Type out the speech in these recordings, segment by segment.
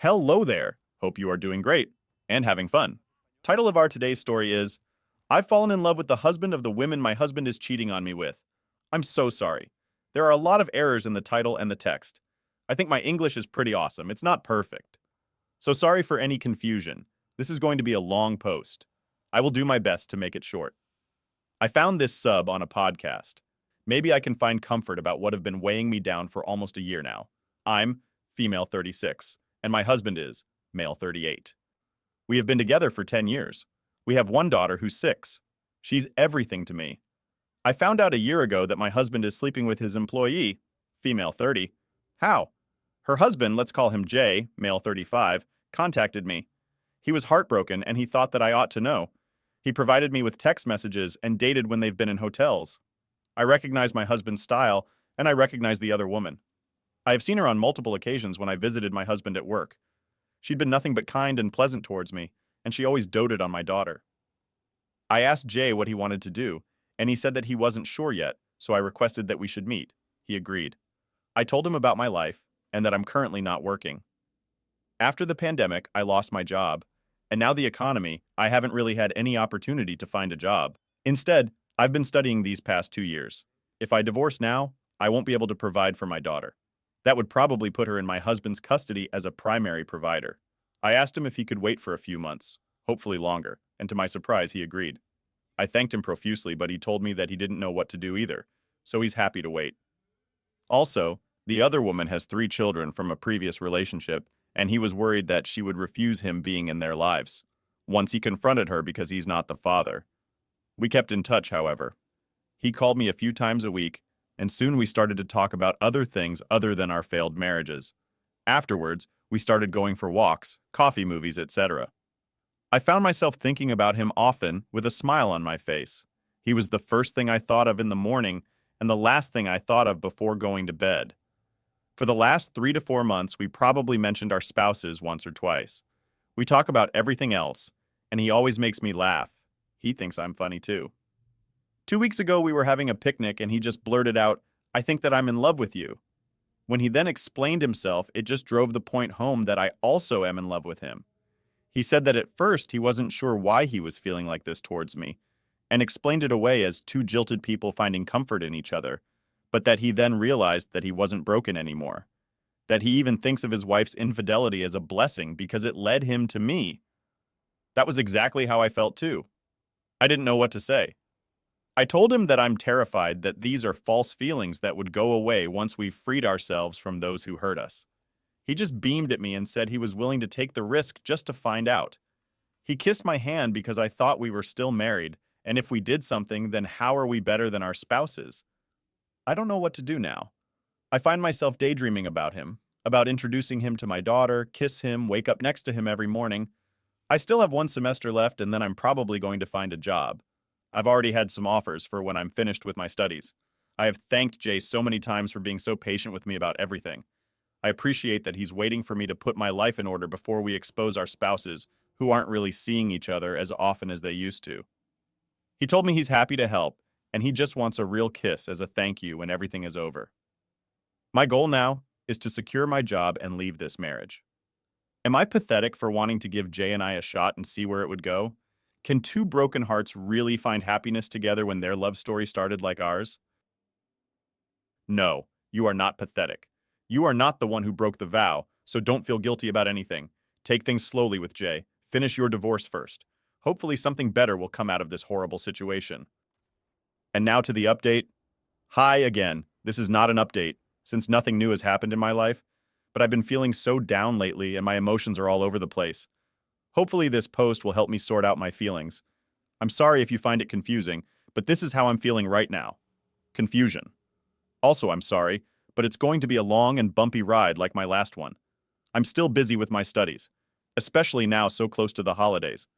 Hello there. Hope you are doing great and having fun. Title of our today's story is I've fallen in love with the husband of the women my husband is cheating on me with. I'm so sorry. There are a lot of errors in the title and the text. I think my English is pretty awesome. It's not perfect. So sorry for any confusion. This is going to be a long post. I will do my best to make it short. I found this sub on a podcast. Maybe I can find comfort about what have been weighing me down for almost a year now. I'm female 36, and my husband is male 38. We have been together for 10 years. We have one daughter who's 6. She's everything to me. I found out a year ago that my husband is sleeping with his employee, female 30. How? Her husband, let's call him Jay, male 35, contacted me. He was heartbroken and he thought that I ought to know. He provided me with text messages and dated when they've been in hotels. I recognize my husband's style, and I recognize the other woman. I have seen her on multiple occasions when I visited my husband at work. She'd been nothing but kind and pleasant towards me, and she always doted on my daughter. I asked Jay what he wanted to do, and he said that he wasn't sure yet, so I requested that we should meet. He agreed. I told him about my life, and that I'm currently not working. After the pandemic, I lost my job, and now the economy, I haven't really had any opportunity to find a job. Instead, I've been studying these past 2 years. If I divorce now, I won't be able to provide for my daughter. That would probably put her in my husband's custody as a primary provider. I asked him if he could wait for a few months, hopefully longer, and to my surprise, he agreed. I thanked him profusely, but he told me that he didn't know what to do either, so he's happy to wait. Also, the other woman has 3 children from a previous relationship, and he was worried that she would refuse him being in their lives. Once he confronted her because he's not the father. We kept in touch, however. He called me a few times a week, and soon we started to talk about other things other than our failed marriages. Afterwards, we started going for walks, coffee movies, etc. I found myself thinking about him often with a smile on my face. He was the first thing I thought of in the morning and the last thing I thought of before going to bed. For the last 3 to 4 months, we probably mentioned our spouses once or twice. We talk about everything else, and he always makes me laugh. He thinks I'm funny too. 2 weeks ago, we were having a picnic and he just blurted out, "I think that I'm in love with you." When he then explained himself, it just drove the point home that I also am in love with him. He said that at first he wasn't sure why he was feeling like this towards me, and explained it away as 2 jilted people finding comfort in each other, but that he then realized that he wasn't broken anymore. That he even thinks of his wife's infidelity as a blessing because it led him to me. That was exactly how I felt too. I didn't know what to say. I told him that I'm terrified that these are false feelings that would go away once we've freed ourselves from those who hurt us. He just beamed at me and said he was willing to take the risk just to find out. He kissed my hand because I thought we were still married, and if we did something, then how are we better than our spouses? I don't know what to do now. I find myself daydreaming about him, about introducing him to my daughter, kiss him, wake up next to him every morning. I still have 1 semester left, and then I'm probably going to find a job. I've already had some offers for when I'm finished with my studies. I have thanked Jay so many times for being so patient with me about everything. I appreciate that he's waiting for me to put my life in order before we expose our spouses, who aren't really seeing each other as often as they used to. He told me he's happy to help, and he just wants a real kiss as a thank you when everything is over. My goal now is to secure my job and leave this marriage. Am I pathetic for wanting to give Jay and I a shot and see where it would go? Can 2 broken hearts really find happiness together when their love story started like ours? No, you are not pathetic. You are not the one who broke the vow, so don't feel guilty about anything. Take things slowly with Jay. Finish your divorce first. Hopefully something better will come out of this horrible situation. And now to the update. Hi again. This is not an update, since nothing new has happened in my life, but I've been feeling so down lately and my emotions are all over the place. Hopefully this post will help me sort out my feelings. I'm sorry if you find it confusing, but this is how I'm feeling right now. Confusion. Also, I'm sorry, but it's going to be a long and bumpy ride like my last one. I'm still busy with my studies, especially now so close to the holidays.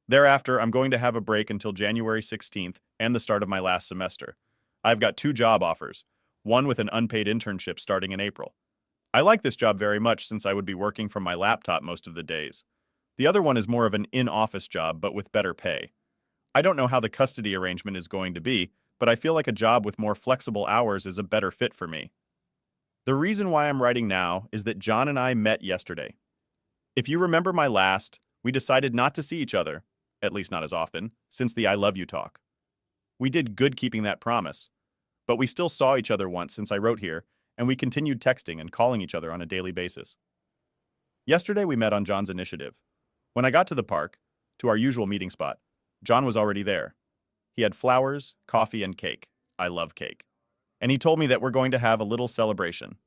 Thereafter, I'm going to have a break until January 16th and the start of my last semester. I've got 2 job offers, one with an unpaid internship starting in April. I like this job very much since I would be working from my laptop most of the days. The other one is more of an in-office job, but with better pay. I don't know how the custody arrangement is going to be, but I feel like a job with more flexible hours is a better fit for me. The reason why I'm writing now is that John and I met yesterday. If you remember my last, we decided not to see each other, at least not as often, since the I love you talk. We did good keeping that promise, but we still saw each other once since I wrote here, and we continued texting and calling each other on a daily basis. Yesterday we met on John's initiative. When I got to the park, to our usual meeting spot, John was already there. He had flowers, coffee, and cake. I love cake. And he told me that we're going to have a little celebration.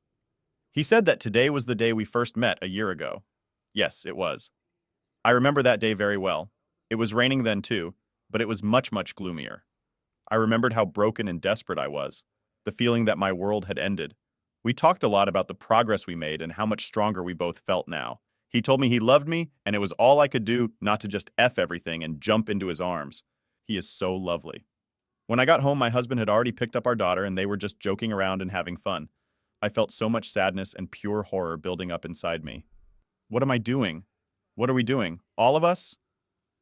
He said that today was the day we first met a year ago. Yes, it was. I remember that day very well. It was raining then too, but it was much, much gloomier. I remembered how broken and desperate I was, the feeling that my world had ended. We talked a lot about the progress we made and how much stronger we both felt now. He told me he loved me, and it was all I could do not to just F everything and jump into his arms. He is so lovely. When I got home, my husband had already picked up our daughter, and they were just joking around and having fun. I felt so much sadness and pure horror building up inside me. What am I doing? What are we doing? All of us?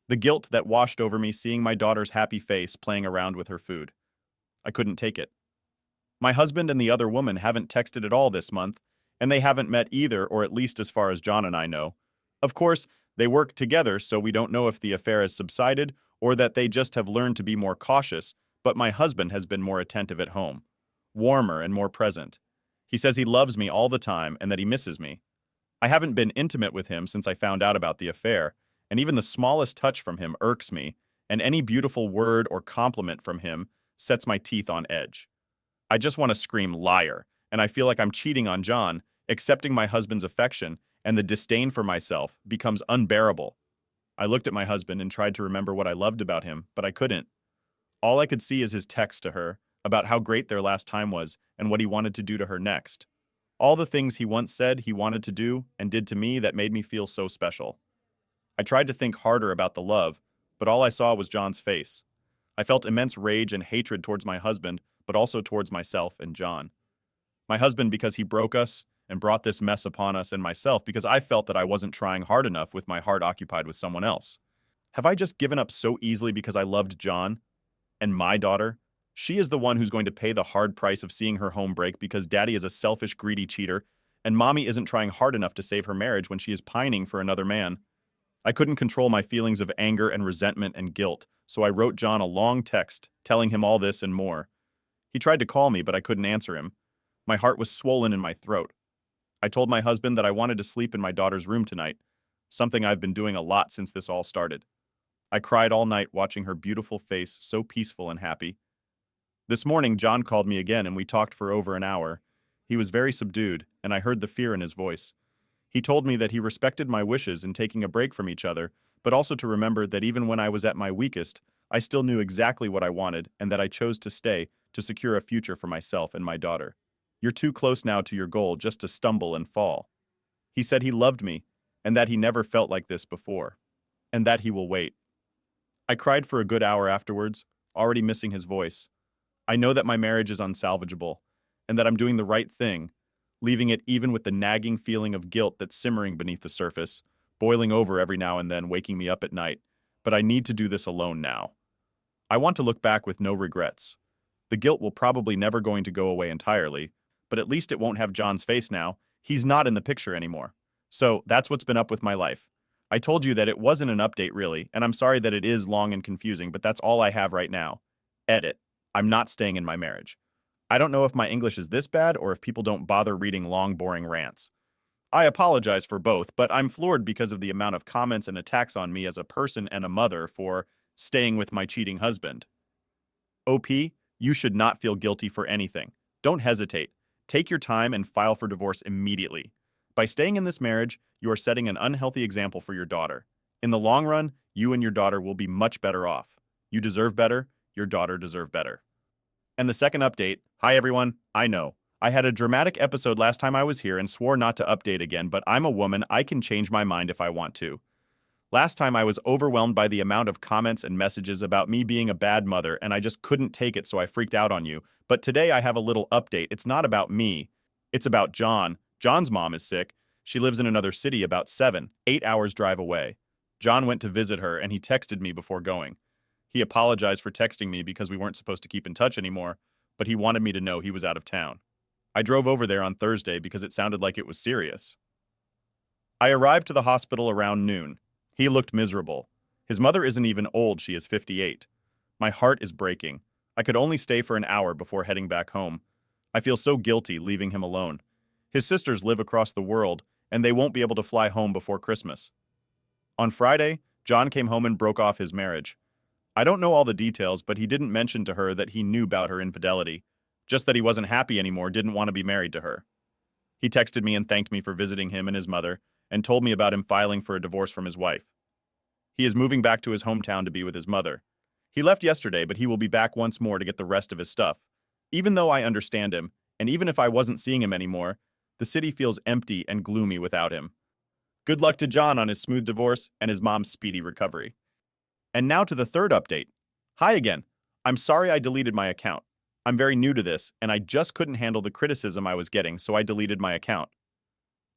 The guilt that washed over me seeing my daughter's happy face playing around with her food. I couldn't take it. My husband and the other woman haven't texted at all this month, and they haven't met either, or at least as far as John and I know. Of course, they work together, so we don't know if the affair has subsided or that they just have learned to be more cautious, but my husband has been more attentive at home, warmer and more present. He says he loves me all the time and that he misses me. I haven't been intimate with him since I found out about the affair, and even the smallest touch from him irks me, and any beautiful word or compliment from him sets my teeth on edge. I just want to scream liar, and I feel like I'm cheating on John, accepting my husband's affection, and the disdain for myself becomes unbearable. I looked at my husband and tried to remember what I loved about him, but I couldn't. All I could see is his text to her about how great their last time was and what he wanted to do to her next. All the things he once said he wanted to do and did to me that made me feel so special. I tried to think harder about the love, but all I saw was John's face. I felt immense rage and hatred towards my husband, but also towards myself and John. My husband because he broke us and brought this mess upon us, and myself because I felt that I wasn't trying hard enough with my heart occupied with someone else. Have I just given up so easily because I loved John? And my daughter? She is the one who's going to pay the hard price of seeing her home break because daddy is a selfish, greedy cheater, and mommy isn't trying hard enough to save her marriage when she is pining for another man. I couldn't control my feelings of anger and resentment and guilt, so I wrote John a long text telling him all this and more. He tried to call me, but I couldn't answer him. My heart was swollen in my throat. I told my husband that I wanted to sleep in my daughter's room tonight, something I've been doing a lot since this all started. I cried all night watching her beautiful face so peaceful and happy. This morning, John called me again and we talked for over an hour. He was very subdued, and I heard the fear in his voice. He told me that he respected my wishes in taking a break from each other, but also to remember that even when I was at my weakest, I still knew exactly what I wanted and that I chose to stay to secure a future for myself and my daughter. You're too close now to your goal just to stumble and fall. He said he loved me and that he never felt like this before, and that he will wait. I cried for a good hour afterwards, already missing his voice. I know that my marriage is unsalvageable, and that I'm doing the right thing, leaving it even with the nagging feeling of guilt that's simmering beneath the surface, boiling over every now and then, waking me up at night. But I need to do this alone now. I want to look back with no regrets. The guilt will probably never going to go away entirely, but at least it won't have John's face now. He's not in the picture anymore. So that's what's been up with my life. I told you that it wasn't an update really, and I'm sorry that it is long and confusing, but that's all I have right now. Edit. I'm not staying in my marriage. I don't know if my English is this bad or if people don't bother reading long, boring rants. I apologize for both, but I'm floored because of the amount of comments and attacks on me as a person and a mother for staying with my cheating husband. OP, you should not feel guilty for anything. Don't hesitate. Take your time and file for divorce immediately. By staying in this marriage, you are setting an unhealthy example for your daughter. In the long run, you and your daughter will be much better off. You deserve better. Your daughter deserves better. And the second update, hi everyone, I know. I had a dramatic episode last time I was here and swore not to update again, but I'm a woman, I can change my mind if I want to. Last time I was overwhelmed by the amount of comments and messages about me being a bad mother, and I just couldn't take it, so I freaked out on you. But today I have a little update. It's not about me. It's about John. John's mom is sick. She lives in another city about 8 hours drive away. John went to visit her and he texted me before going. He apologized for texting me because we weren't supposed to keep in touch anymore, but he wanted me to know he was out of town. I drove over there on Thursday because it sounded like it was serious. I arrived to the hospital around noon. He looked miserable. His mother isn't even old, she is 58. My heart is breaking. I could only stay for an hour before heading back home. I feel so guilty leaving him alone. His sisters live across the world, and they won't be able to fly home before Christmas. On Friday, John came home and broke off his marriage. I don't know all the details, but he didn't mention to her that he knew about her infidelity. Just that he wasn't happy anymore, didn't want to be married to her. He texted me and thanked me for visiting him and his mother, and told me about him filing for a divorce from his wife. He is moving back to his hometown to be with his mother. He left yesterday, but he will be back once more to get the rest of his stuff. Even though I understand him, and even if I wasn't seeing him anymore, the city feels empty and gloomy without him. Good luck to John on his smooth divorce and his mom's speedy recovery. And now to the third update. Hi again. I'm sorry I deleted my account. I'm very new to this, and I just couldn't handle the criticism I was getting, so I deleted my account.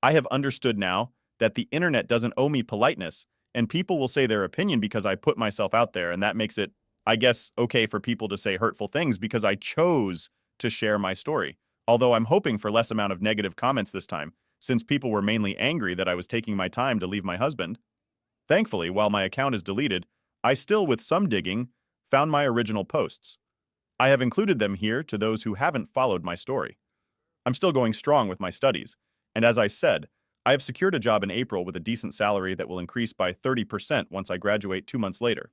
I have understood now that the internet doesn't owe me politeness, and people will say their opinion because I put myself out there, and that makes it, I guess, okay for people to say hurtful things because I chose to share my story. Although I'm hoping for less amount of negative comments this time, since people were mainly angry that I was taking my time to leave my husband. Thankfully, while my account is deleted, I still, with some digging, found my original posts. I have included them here to those who haven't followed my story. I'm still going strong with my studies, and as I said, I have secured a job in April with a decent salary that will increase by 30% once I graduate 2 months later.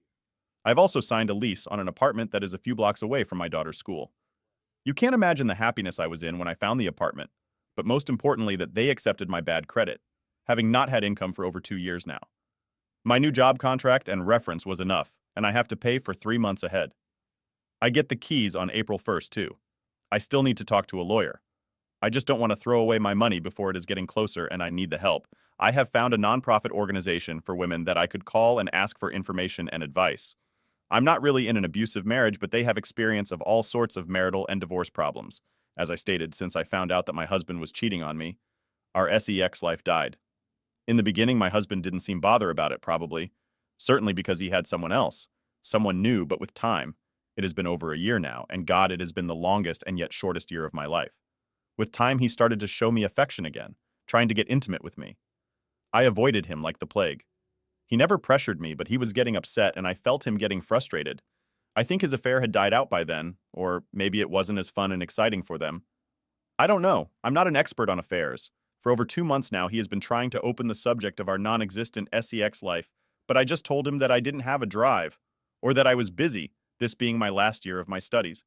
I've also signed a lease on an apartment that is a few blocks away from my daughter's school. You can't imagine the happiness I was in when I found the apartment, but most importantly that they accepted my bad credit, having not had income for over 2 years now. My new job contract and reference was enough, and I have to pay for 3 months ahead. I get the keys on April 1st too. I still need to talk to a lawyer. I just don't want to throw away my money before it is getting closer and I need the help. I have found a nonprofit organization for women that I could call and ask for information and advice. I'm not really in an abusive marriage, but they have experience of all sorts of marital and divorce problems. As I stated, since I found out that my husband was cheating on me, our sex life died. In the beginning, my husband didn't seem bothered about it, probably. Certainly because he had someone else. Someone new, but with time. It has been over a year now, and God, it has been the longest and yet shortest year of my life. With time, he started to show me affection again, trying to get intimate with me. I avoided him like the plague. He never pressured me, but he was getting upset, and I felt him getting frustrated. I think his affair had died out by then, or maybe it wasn't as fun and exciting for them. I don't know. I'm not an expert on affairs. For over 2 months now, he has been trying to open the subject of our non-existent sex life, but I just told him that I didn't have a drive, or that I was busy, this being my last year of my studies.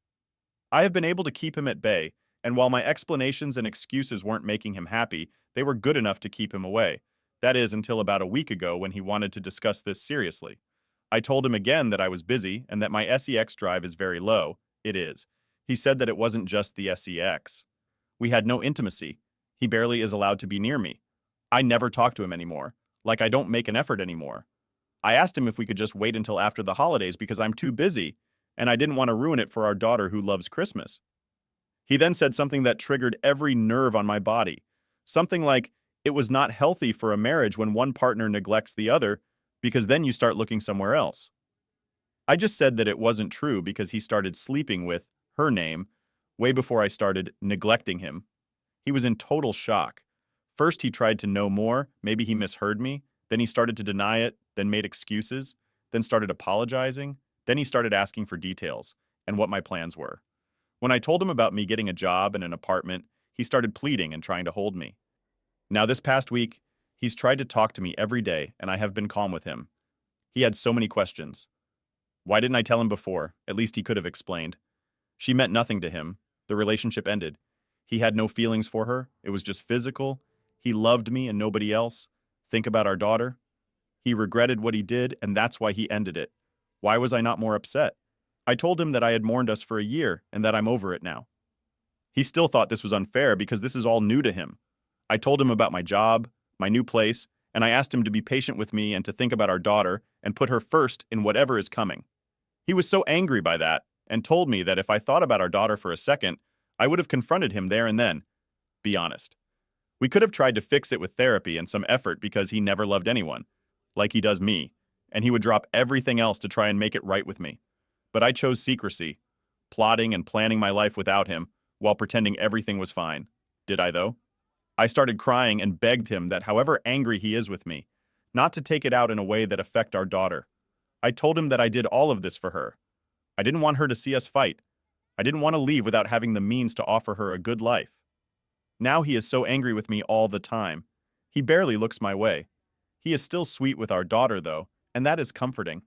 I have been able to keep him at bay, and while my explanations and excuses weren't making him happy, they were good enough to keep him away. That is, until about a week ago when he wanted to discuss this seriously. I told him again that I was busy and that my sex drive is very low. It is. He said that it wasn't just the sex. We had no intimacy. He barely is allowed to be near me. I never talk to him anymore. Like I don't make an effort anymore. I asked him if we could just wait until after the holidays because I'm too busy, and I didn't want to ruin it for our daughter who loves Christmas. He then said something that triggered every nerve on my body. Something like, it was not healthy for a marriage when one partner neglects the other, because then you start looking somewhere else. I just said that it wasn't true because he started sleeping with her name way before I started neglecting him. He was in total shock. First, he tried to know more, maybe he misheard me, then he started to deny it, then made excuses, then started apologizing, then he started asking for details and what my plans were. When I told him about me getting a job and an apartment, he started pleading and trying to hold me. Now this past week, he's tried to talk to me every day, and I have been calm with him. He had so many questions. Why didn't I tell him before? At least he could have explained. She meant nothing to him. The relationship ended. He had no feelings for her. It was just physical. He loved me and nobody else. Think about our daughter. He regretted what he did, and that's why he ended it. Why was I not more upset? I told him that I had mourned us for a year and that I'm over it now. He still thought this was unfair because this is all new to him. I told him about my job, my new place, and I asked him to be patient with me and to think about our daughter and put her first in whatever is coming. He was so angry by that and told me that if I thought about our daughter for a second, I would have confronted him there and then. Be honest. We could have tried to fix it with therapy and some effort because he never loved anyone, like he does me, and he would drop everything else to try and make it right with me. But I chose secrecy, plotting and planning my life without him, while pretending everything was fine. Did I, though? I started crying and begged him that however angry he is with me, not to take it out in a way that affect our daughter. I told him that I did all of this for her. I didn't want her to see us fight. I didn't want to leave without having the means to offer her a good life. Now he is so angry with me all the time. He barely looks my way. He is still sweet with our daughter, though, and that is comforting.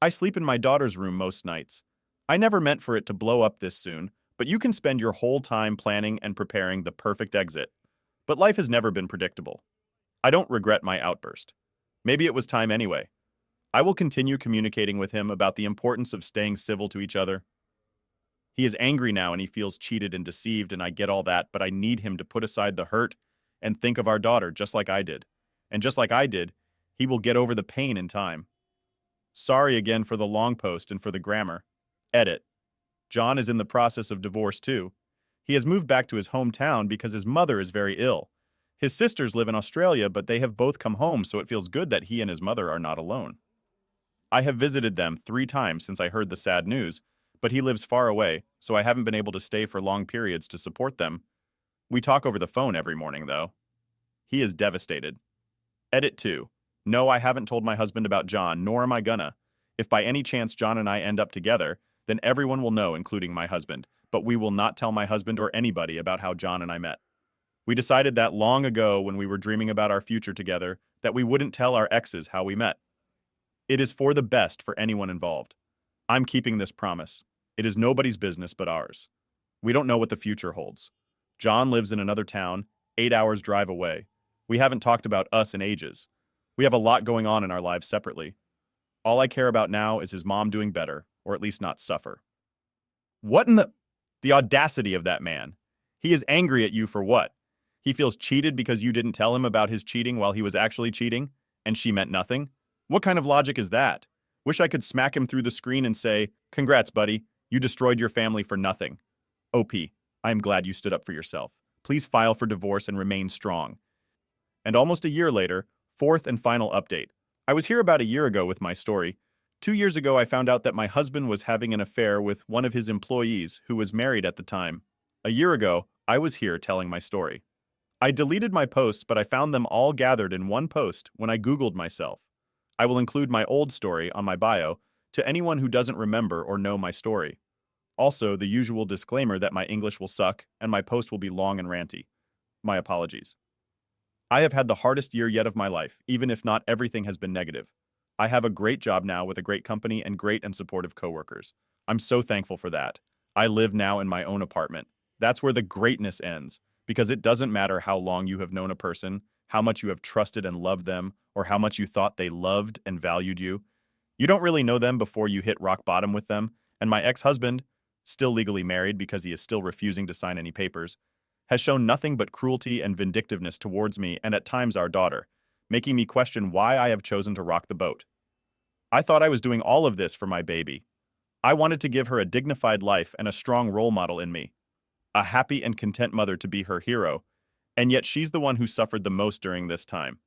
I sleep in my daughter's room most nights. I never meant for it to blow up this soon, but you can spend your whole time planning and preparing the perfect exit. But life has never been predictable. I don't regret my outburst. Maybe it was time anyway. I will continue communicating with him about the importance of staying civil to each other. He is angry now and he feels cheated and deceived, and I get all that, but I need him to put aside the hurt and think of our daughter just like I did. And just like I did, he will get over the pain in time. Sorry again for the long post and for the grammar. Edit. John is in the process of divorce too. He has moved back to his hometown because his mother is very ill. His sisters live in Australia, but they have both come home, so it feels good that he and his mother are not alone. I have visited them 3 times since I heard the sad news, but he lives far away, so I haven't been able to stay for long periods to support them. We talk over the phone every morning, though. He is devastated. Edit 2. No, I haven't told my husband about John, nor am I gonna. If by any chance John and I end up together, then everyone will know, including my husband, but we will not tell my husband or anybody about how John and I met. We decided that long ago when we were dreaming about our future together that we wouldn't tell our exes how we met. It is for the best for anyone involved. I'm keeping this promise. It is nobody's business but ours. We don't know what the future holds. John lives in another town, 8 hours drive away. We haven't talked about us in ages. We have a lot going on in our lives separately. All I care about now is his mom doing better, or at least not suffer. What in the audacity of that man? He is angry at you for what? He feels cheated because you didn't tell him about his cheating while he was actually cheating, and she meant nothing? What kind of logic is that? Wish I could smack him through the screen and say, "Congrats, buddy. You destroyed your family for nothing." OP, I am glad you stood up for yourself. Please file for divorce and remain strong. And almost a year later, fourth and final update. I was here about a year ago with my story. 2 years ago, I found out that my husband was having an affair with one of his employees who was married at the time. A year ago, I was here telling my story. I deleted my posts, but I found them all gathered in one post when I Googled myself. I will include my old story on my bio to anyone who doesn't remember or know my story. Also, the usual disclaimer that my English will suck and my post will be long and ranty. My apologies. I have had the hardest year yet of my life, even if not everything has been negative. I have a great job now with a great company and great and supportive coworkers. I'm so thankful for that. I live now in my own apartment. That's where the greatness ends, because it doesn't matter how long you have known a person, how much you have trusted and loved them, or how much you thought they loved and valued you. You don't really know them before you hit rock bottom with them, and my ex-husband, still legally married because he is still refusing to sign any papers, has shown nothing but cruelty and vindictiveness towards me and at times our daughter, making me question why I have chosen to rock the boat. I thought I was doing all of this for my baby. I wanted to give her a dignified life and a strong role model in me, a happy and content mother to be her hero, and yet she's the one who suffered the most during this time.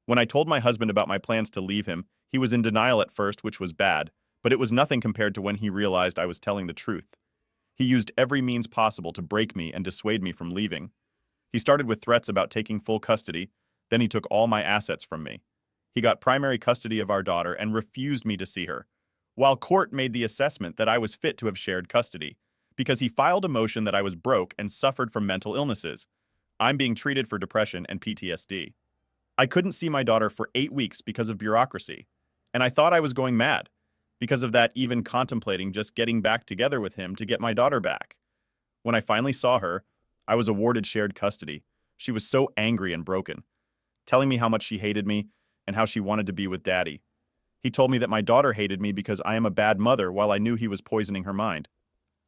When I told my husband about my plans to leave him, he was in denial at first, which was bad, but it was nothing compared to when he realized I was telling the truth. He used every means possible to break me and dissuade me from leaving. He started with threats about taking full custody, then he took all my assets from me. He got primary custody of our daughter and refused me to see her, while court made the assessment that I was fit to have shared custody, because he filed a motion that I was broke and suffered from mental illnesses. I'm being treated for depression and PTSD. I couldn't see my daughter for 8 weeks because of bureaucracy, and I thought I was going mad. Because of that, even contemplating just getting back together with him to get my daughter back. When I finally saw her, I was awarded shared custody. She was so angry and broken, telling me how much she hated me and how she wanted to be with Daddy. He told me that my daughter hated me because I am a bad mother while I knew he was poisoning her mind.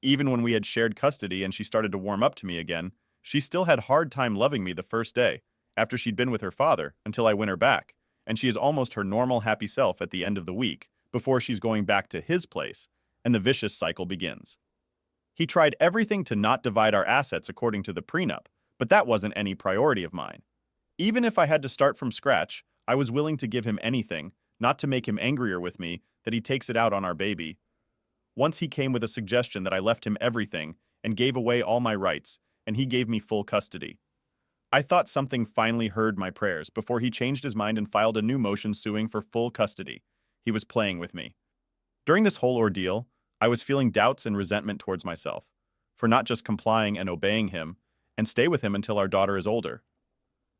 Even when we had shared custody and she started to warm up to me again, she still had hard time loving me the first day, after she'd been with her father, until I win her back, and she is almost her normal happy self at the end of the week, before she's going back to his place, and the vicious cycle begins. He tried everything to not divide our assets according to the prenup, but that wasn't any priority of mine. Even if I had to start from scratch, I was willing to give him anything, not to make him angrier with me that he takes it out on our baby. Once he came with a suggestion that I left him everything and gave away all my rights, and he gave me full custody. I thought something finally heard my prayers before he changed his mind and filed a new motion suing for full custody. He was playing with me. During this whole ordeal, I was feeling doubts and resentment towards myself for not just complying and obeying him and stay with him until our daughter is older.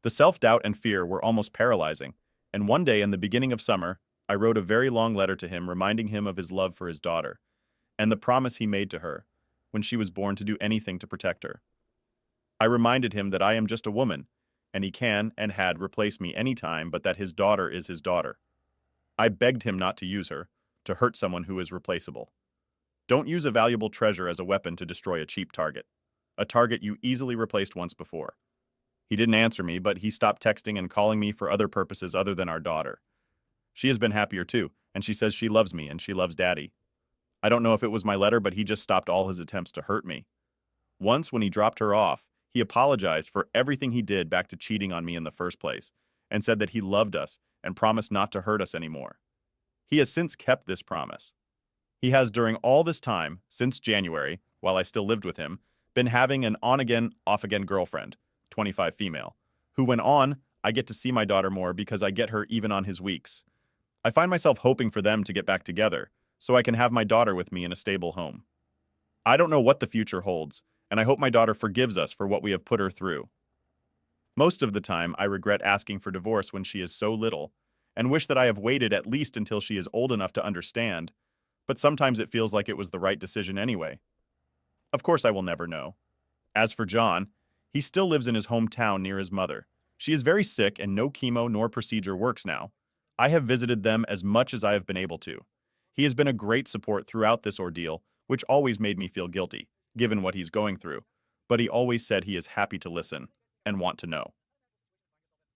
The self-doubt and fear were almost paralyzing, and one day in the beginning of summer, I wrote a very long letter to him reminding him of his love for his daughter and the promise he made to her when she was born to do anything to protect her. I reminded him that I am just a woman, and he can and had replaced me any time, but that his daughter is his daughter. I begged him not to use her, to hurt someone who is replaceable. Don't use a valuable treasure as a weapon to destroy a cheap target, a target you easily replaced once before. He didn't answer me, but he stopped texting and calling me for other purposes other than our daughter. She has been happier too, and she says she loves me and she loves Daddy. I don't know if it was my letter, but he just stopped all his attempts to hurt me. Once, when he dropped her off, he apologized for everything he did back to cheating on me in the first place, and said that he loved us and promised not to hurt us anymore. He has since kept this promise. He has, during all this time, since January, while I still lived with him, been having an on-again, off-again girlfriend, 25 female, who when on, I get to see my daughter more because I get her even on his weeks. I find myself hoping for them to get back together, so I can have my daughter with me in a stable home. I don't know what the future holds, and I hope my daughter forgives us for what we have put her through. Most of the time, I regret asking for divorce when she is so little, and wish that I have waited at least until she is old enough to understand, but sometimes it feels like it was the right decision anyway. Of course, I will never know. As for John, he still lives in his hometown near his mother. She is very sick and no chemo nor procedure works now. I have visited them as much as I have been able to. He has been a great support throughout this ordeal, which always made me feel guilty, given what he's going through, but he always said he is happy to listen and want to know.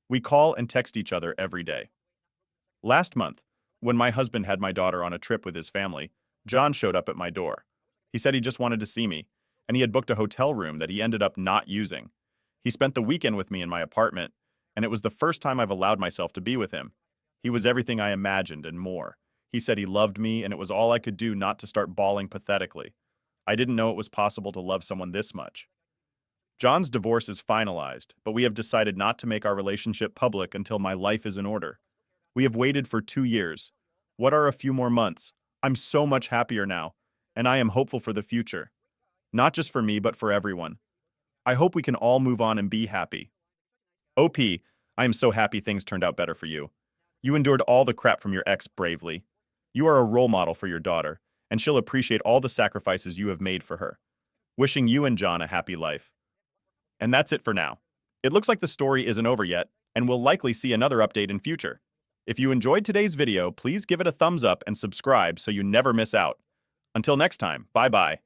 We call and text each other every day. Last month, when my husband had my daughter on a trip with his family, John showed up at my door. He said he just wanted to see me, and he had booked a hotel room that he ended up not using. He spent the weekend with me in my apartment, and it was the first time I've allowed myself to be with him. He was everything I imagined and more. He said he loved me, and it was all I could do not to start bawling pathetically. I didn't know it was possible to love someone this much. John's divorce is finalized, but we have decided not to make our relationship public until my life is in order. We have waited for 2 years. What are a few more months? I'm so much happier now, and I am hopeful for the future. Not just for me, but for everyone. I hope we can all move on and be happy. OP, I am so happy things turned out better for you. You endured all the crap from your ex bravely. You are a role model for your daughter, and she'll appreciate all the sacrifices you have made for her. Wishing you and John a happy life. And that's it for now. It looks like the story isn't over yet, and we'll likely see another update in future. If you enjoyed today's video, please give it a thumbs up and subscribe so you never miss out. Until next time, bye-bye.